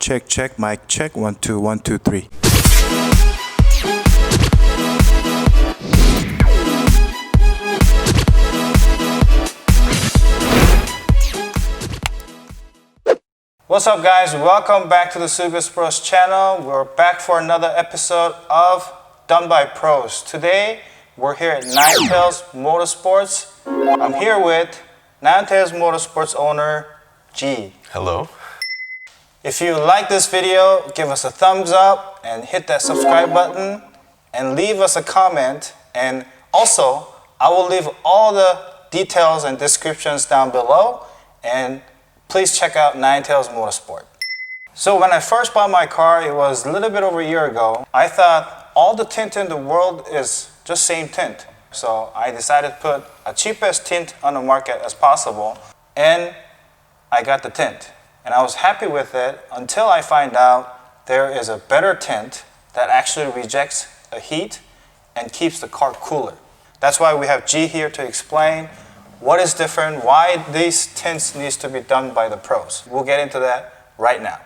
Check, check, mic check, 1 2 1 2 3. What's up, guys? Welcome back to the Subious Pros channel. We're back for another episode of Done by Pros. Today, we're here at Nine Tails Motorsports. I'm here with Nine Tails Motorsports owner, G. Hello. If you like this video, give us a thumbs up and hit that subscribe button and leave us a comment. And also, I will leave all the details and descriptions down below. And please check out Nine Tails Motorsport. So when I first bought my car, it was a little bit over a year ago. I thought all the tint in the world is just same tint. So I decided to put a cheapest tint on the market as possible, and I got the tint. And I was happy with it until I find out there is a better tint that actually rejects the heat and keeps the car cooler. That's why we have G here to explain what is different, why these tints needs to be done by the pros. We'll get into that right now.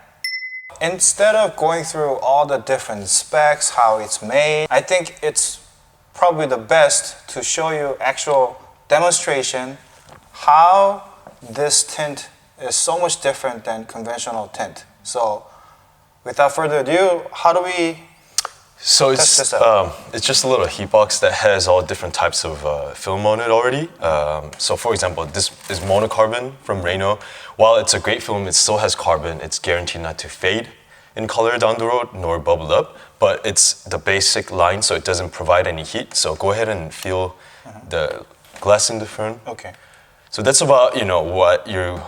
Instead of going through all the different specs, how it's made, I think it's probably the best to show you actual demonstration how this tint is so much different than conventional tint. So without further ado, how do we it's just a little heat box that has all different types of film on it already. So for example, this is monocarbon from Rayno. While it's a great film, it still has carbon. It's guaranteed not to fade in color down the road nor bubble up, but it's the basic line, so it doesn't provide any heat. So go ahead and feel the glass in the front. Okay. So that's about what you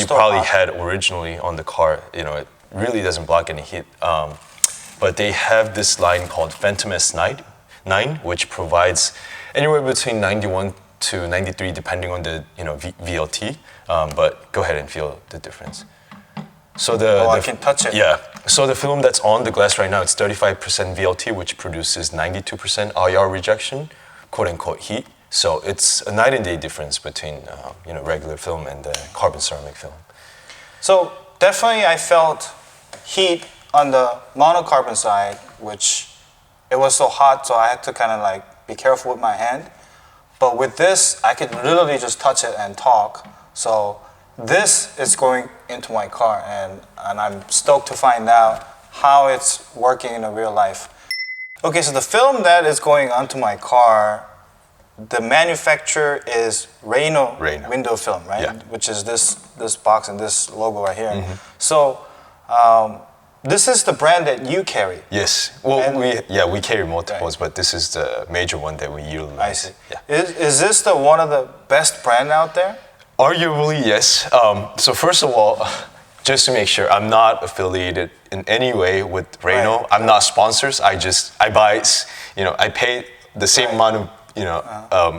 probably had originally on the car. It really doesn't block any heat. But they have this line called Phantom S9, which provides anywhere between 91 to 93, depending on the VLT. But go ahead and feel the difference. So I can touch it. Yeah. So the film that's on the glass right now, it's 35% VLT, which produces 92% IR rejection, quote unquote heat. So it's a night and day difference between regular film and the carbon ceramic film. So definitely I felt heat on the monocarbon side, which it was so hot, so I had to kind of be careful with my hand. But with this, I could literally just touch it and talk. So this is going into my car, and I'm stoked to find out how it's working in the real life. Okay, so the film that is going onto my car, the manufacturer is Rayno window film, right? Yeah. Which is this box and this logo right here. Mm-hmm. So this is the brand that you carry. Yes. Well, we carry multiples, right, but this is the major one that we utilize. I see. Yeah. Is this one of the best brand out there? Arguably, yes. So first of all, just to make sure, I'm not affiliated in any way with Rayno. Right. I'm not sponsors. I buy, I pay the same amount of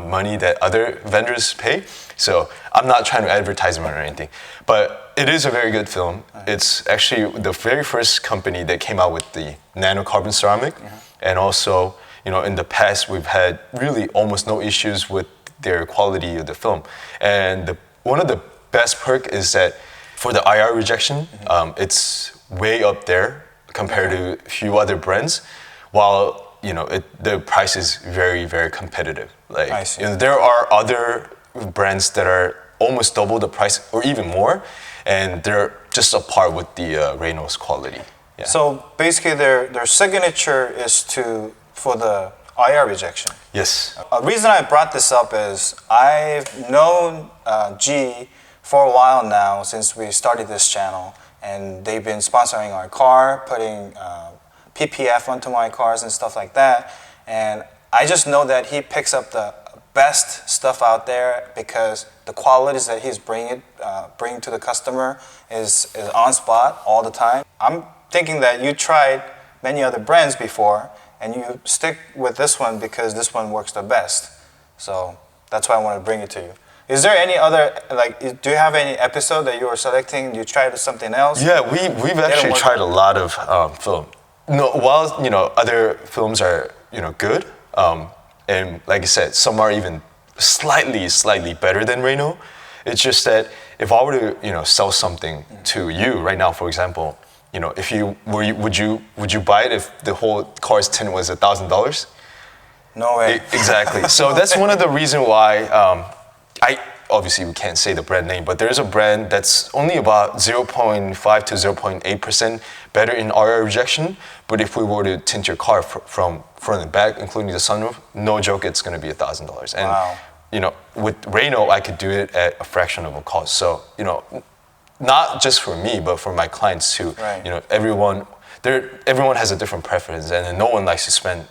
money that other vendors pay. So I'm not trying to advertise them or anything. But it is a very good film. It's actually the very first company that came out with the Nano carbon ceramic. And also, in the past, we've had really almost no issues with their quality of the film. And one of the best perk is that for the IR rejection, it's way up there compared to a few other brands, while the price is very, very competitive. I see. There are other brands that are almost double the price or even more, and they're just apart with the Rayno's quality. Yeah. So basically, their signature is for the IR rejection. Yes. A reason I brought this up is I've known G for a while now, since we started this channel, and they've been sponsoring our car, putting PPF onto my cars and stuff like that. And I just know that he picks up the best stuff out there because the qualities that he's bringing to the customer is on spot all the time. I'm thinking that you tried many other brands before, and you stick with this one because this one works the best. So that's why I want to bring it to you. Is there any other, do you have any episode that you were selecting? You tried something else? Yeah, we've actually tried a lot of film. While other films are good, and like I said, some are even slightly better than Rayno. It's just that if I were to sell something to you right now, for example, you know, if you were, would you buy it if the whole car's tint was $1,000? No way. Exactly. So that's one of the reasons why I obviously we can't say the brand name, but there's a brand that's only about 0.5 to 0.8% better in RR rejection. But if we were to tint your car from front and back, including the sunroof, no joke, it's going to be $1,000. And wow. you know, with Rayno, I could do it at a fraction of a cost. So you know, not just for me, but for my clients too. Right. You know, everyone has a different preference, and no one likes to spend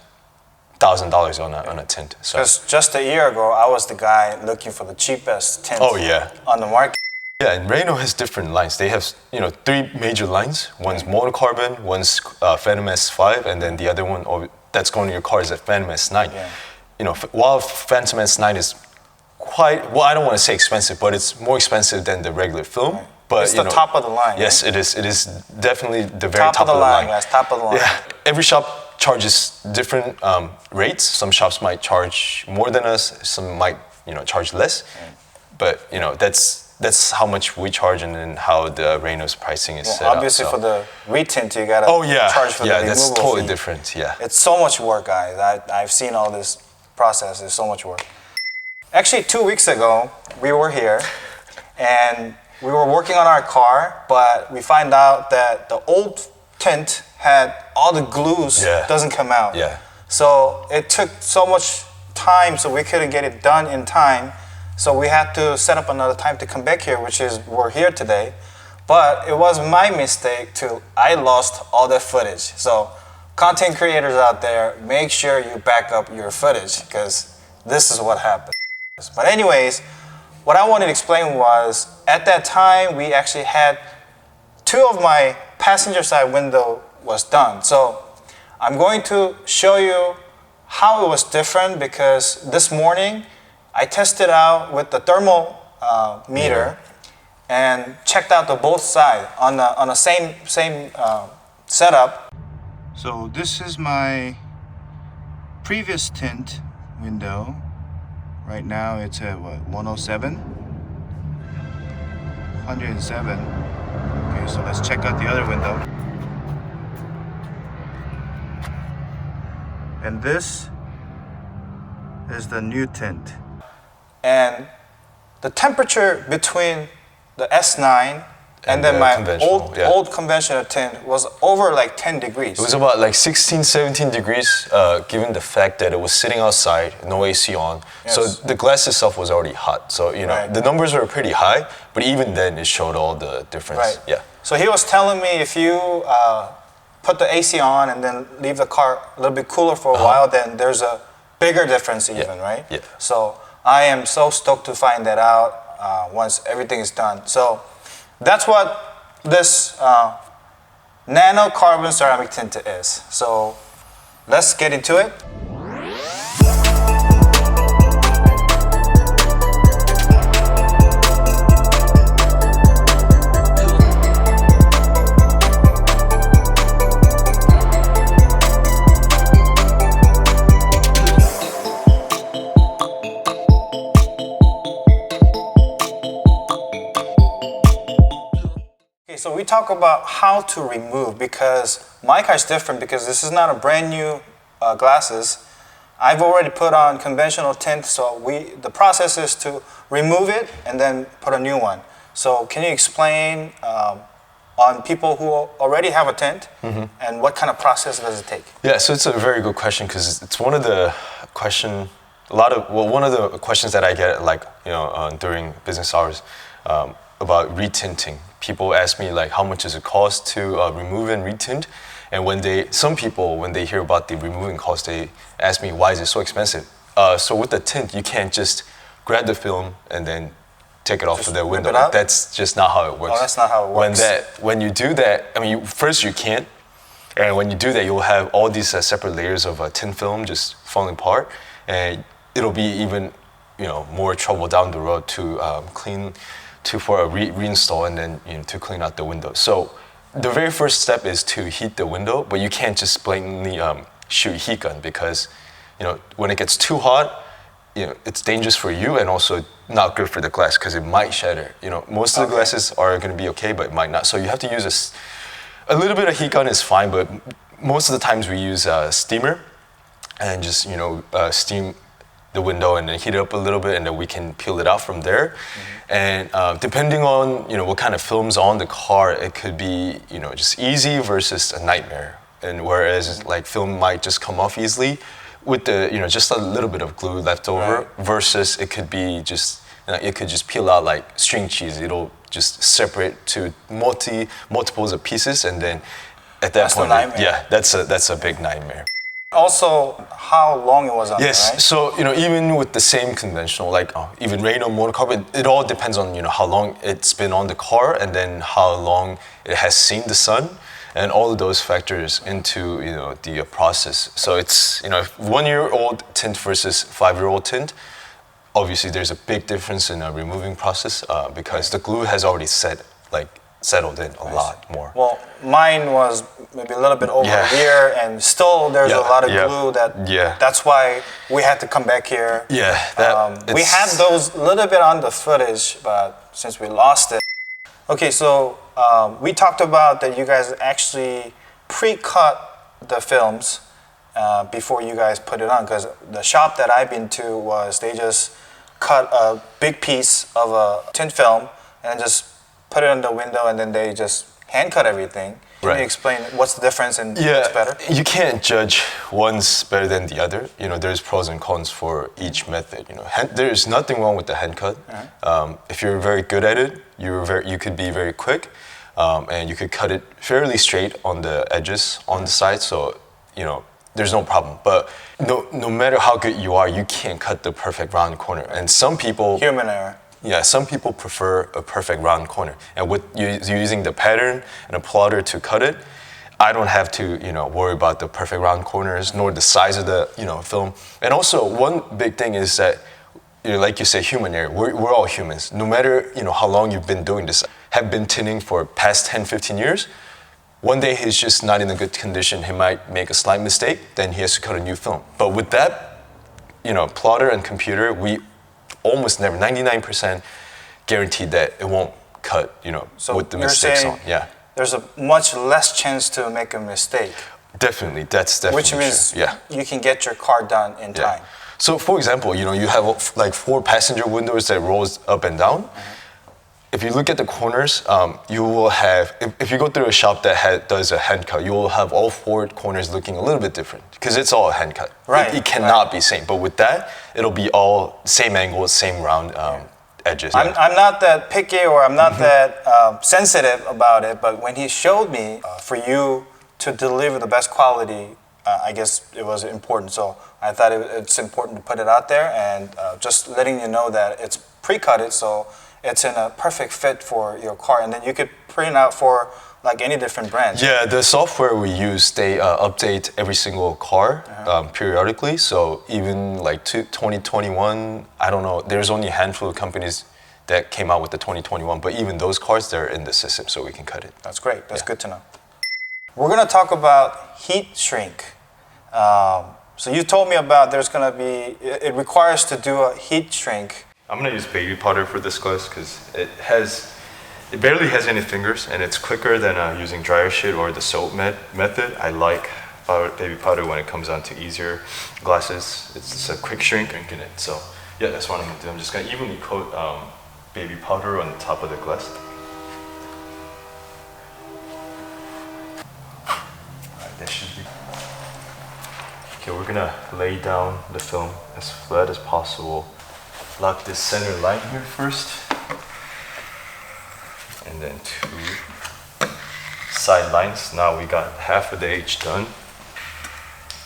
$1,000 on a tint. So because just a year ago, I was the guy looking for the cheapest tint oh yeah, on the market. yeah, and Rayno has different lines. They have, you know, 3 major lines. One's monocarbon, one's Phantom S5, and then the other one that's going to your car is a Phantom S9. Yeah. You know, while Phantom S9 is quite, well, I don't want to say expensive, but it's more expensive than the regular film. Right. But it's the top of the line. Yes, right? It is. It is definitely the very top of the line, line. guys. Top of the line. Yeah. Every shop charges different rates. Some shops might charge more than us. Some might, you know, charge less. Right. But you know, that's how much we charge and then how the Rayno's pricing is set obviously up. So. for the retint, you gotta charge for the removal that's totally fee. different. Yeah. It's so much work, guys. I've seen all this process. It's so much work. Actually, 2 weeks ago, we were here, and we were working on our car, but we find out that the old tint had all the glues doesn't come out. Yeah. So it took so much time, so we couldn't get it done in time. So we had to set up another time to come back here, which is we're here today. But it was my mistake too. I lost all the footage. So content creators out there, make sure you back up your footage because this is what happened. But anyways, what I wanted to explain was at that time we actually had 2 of my passenger side window was done. So I'm going to show you how it was different because this morning I tested out with the thermal meter and checked out the both sides on the same setup. So this is my previous tint window. Right now it's at what, 107? 107. Okay, so let's check out the other window. And this is the new tint. And the temperature between the S9 and then my old conventional tint was over like 10 degrees. It was about like 16, 17 degrees, given the fact that it was sitting outside, no AC on. Yes. So the glass itself was already hot. So, you know, the numbers were pretty high, but even then it showed all the difference. Right. Yeah. So he was telling me if you put the AC on and then leave the car a little bit cooler for a while, then there's a bigger difference even, right? Yeah. So I am so stoked to find that out once everything is done. So that's what this nano carbon ceramic tint is. So let's get into it. So we talk about how to remove because my car is different because this is not a brand new glasses. I've already put on conventional tint, so the process is to remove it and then put a new one. So can you explain on people who already have a tint and what kind of process does it take? Yeah, so it's a very good question because it's one of the one of the questions that I get during business hours about retinting. People ask me like, how much does it cost to remove and retint? And some people, when they hear about the removing cost, they ask me, why is it so expensive? So with the tint, you can't just grab the film and then take it off of the window. That's just not how it works. Oh, that's not how it works. When you do that, I mean, first you can't. And when you do that, you'll have all these separate layers of tint film just falling apart. And it'll be even, more trouble down the road to clean, for a reinstall and then to clean out the window. So the very first step is to heat the window, but you can't just blatantly shoot a heat gun because when it gets too hot, it's dangerous for you and also not good for the glass because it might shatter. Most of the glasses are going to be okay, but it might not. So you have to use A little bit of heat gun is fine, but most of the times we use a steamer and just steam the window and then heat it up a little bit, and then we can peel it out from there. And depending on what kind of film's on the car, it could be just easy versus a nightmare. And whereas like film might just come off easily with the just a little bit of glue left over, versus it could be just it could just peel out like string cheese. It'll just separate to multiples of pieces, and then at that point, yeah, that's a big nightmare. Also, how long it was on there, right? Yes, so even with the same conventional, like even Rayno motor car, it all depends on how long it's been on the car, and then how long it has seen the sun, and all of those factors into the process. So it's 1-year-old tint versus 5-year-old tint. Obviously, there's a big difference in the removing process because the glue has already settled in a lot more. Well, mine was maybe a little bit over a year, and still there's a lot of glue that's why we had to come back here. We had those a little bit on the footage, but since we lost it. Okay, so we talked about that you guys actually pre-cut the films before you guys put it on, because the shop that I've been to was they just cut a big piece of a tint film and just put it on the window, and then they just hand cut everything. Can you explain what's the difference and what's better? You can't judge one's better than the other. There's pros and cons for each method. There's nothing wrong with the hand cut. If you're very good at it, you could be very quick, and you could cut it fairly straight on the edges, on the sides. So there's no problem. But no matter how good you are, you can't cut the perfect round corner. And some people human error. Yeah, some people prefer a perfect round corner. And with using the pattern and a plotter to cut it, I don't have to, worry about the perfect round corners nor the size of the, film. And also, one big thing is that, like you say, human error. We're all humans. No matter, how long you've been doing this, have been tinting for past 10, 15 years, one day he's just not in a good condition. He might make a slight mistake, then he has to cut a new film. But with that, plotter and computer, we almost never, 99% guaranteed that it won't cut, so with the mistakes on. Yeah. There's a much less chance to make a mistake. Definitely, that's definitely Which means true. Yeah. you can get your car done in time. So for example, you have like 4 passenger windows that rolls up and down. If you look at the corners, you will have, if you go through a shop that does a hand cut, you will have all 4 corners looking a little bit different because it's all a hand cut. It cannot be same. But with that, it'll be all same angle, same round edges. I'm not that picky, or I'm not that sensitive about it, but when he showed me for you to deliver the best quality, I guess it was important. So I thought it's important to put it out there, and just letting you know that it's pre-cutted, so it's in a perfect fit for your car, and then you could print out for like any different brands. Yeah, the software we use, they update every single car periodically. So even like 2021, I don't know, there's only a handful of companies that came out with the 2021, but even those cars, they're in the system, so we can cut it. That's great. That's good to know. We're gonna talk about heat shrink. So you told me about there's gonna be, it requires to do a heat shrink. I'm gonna use baby powder for this glass because it barely has any fingers, and it's quicker than using dryer sheet or the soap method. I like baby powder when it comes down to easier glasses. It's a quick shrink in it. So yeah, that's what I'm gonna do. I'm just gonna evenly coat baby powder on the top of the glass. Alright, that should be. Okay, we're gonna lay down the film as flat as possible. Lock this center line here first, and then 2 side lines. Now we got half of the H done.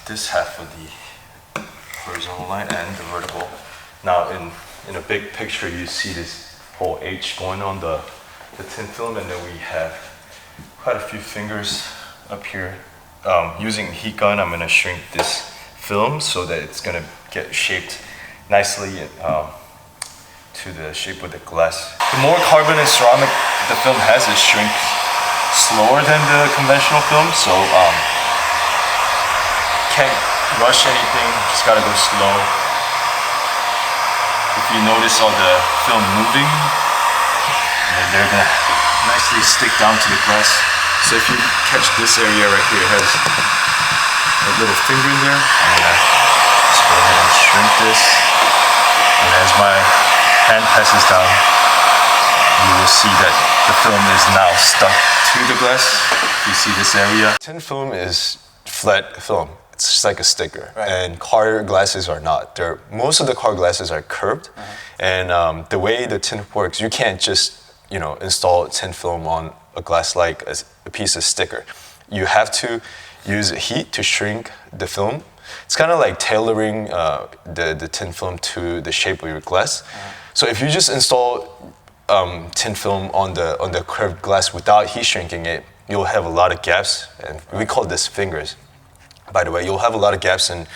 This half of the horizontal line and the vertical. Now in a big picture, you see this whole H going on the tint film, and then we have quite a few fingers up here. Using a heat gun, I'm gonna shrink this film so that it's gonna get shaped nicely to the shape of the glass. The more carbon and ceramic the film has, it shrinks slower than the conventional film, so can't rush anything, just gotta go slow. If you notice all the film moving, they're gonna nicely stick down to the glass. So if you catch this area right here, it has a little finger in there. I'm gonna just go ahead and shrink this. And as my hand passes down, you will see that the film is now stuck to the glass. You see this area? Tin film is flat film. It's just like a sticker. Right. And car glasses are not. Most of the car glasses are curved. And the way the tint works, you can't just install tin film on a glass like a piece of sticker. You have to use heat to shrink the film. It's kind of like tailoring the tin film to the shape of your glass. So if you just install tin film on the curved glass without heat shrinking it, you'll have a lot of gaps, and we call this fingers. By the way, you'll have a lot of gaps, and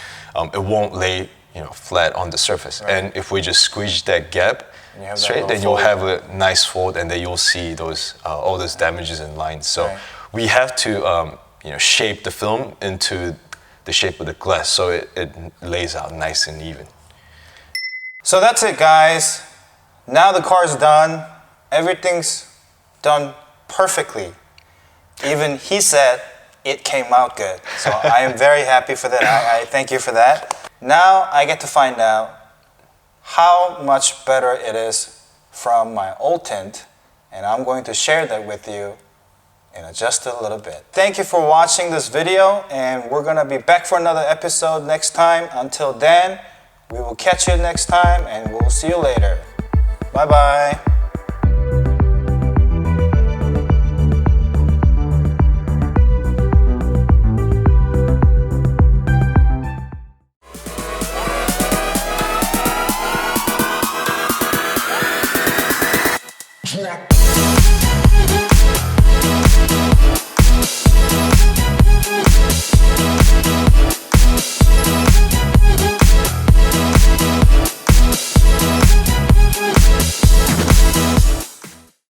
it won't lay flat on the surface. Right. And if we just squeeze that gap straight, then you'll have a nice fold, and then you'll see those all those damages and lines. So we have to shape the film into the shape of the glass so it lays out nice and even. So that's it, guys. Now the car's done. Everything's done perfectly. Even he said it came out good. So I am very happy for that. I thank you for that. Now I get to find out how much better it is from my old tint, and I'm going to share that with you in just a little bit. Thank you for watching this video, and we're gonna be back for another episode next time. Until then, we will catch you next time, and we'll see you later. Bye-bye.